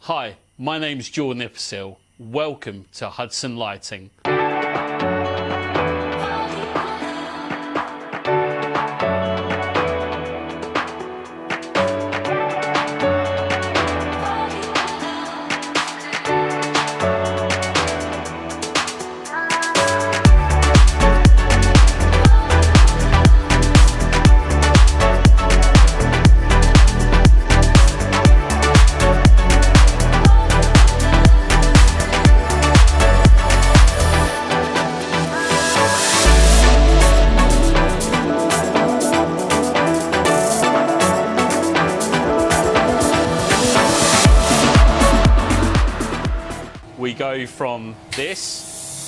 Hi, my name's Jordan Ipperciel. Welcome to Hudson Lighting. We go from this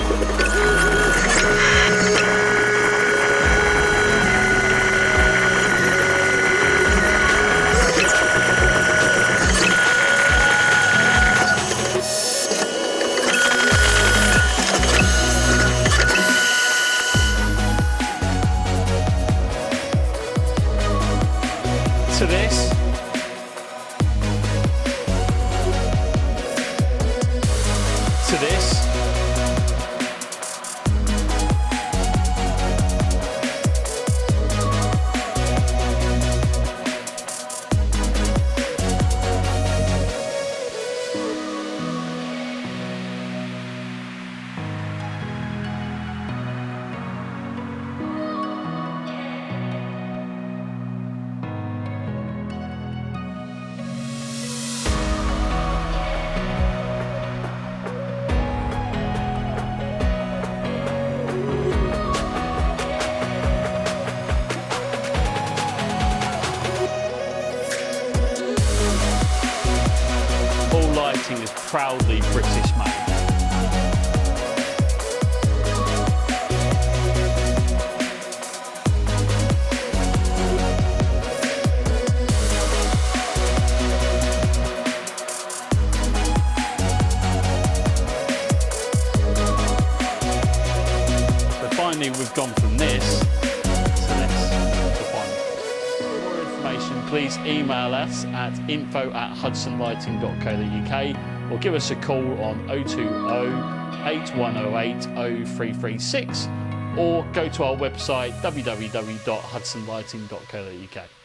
to this. To this. Lighting is proudly British made. So finally we've gone from this to this. For more information, please email us at info@hudsonlighting.co.uk or give us a call on 020 8108 0336 or go to our website www.hudsonlighting.co.uk.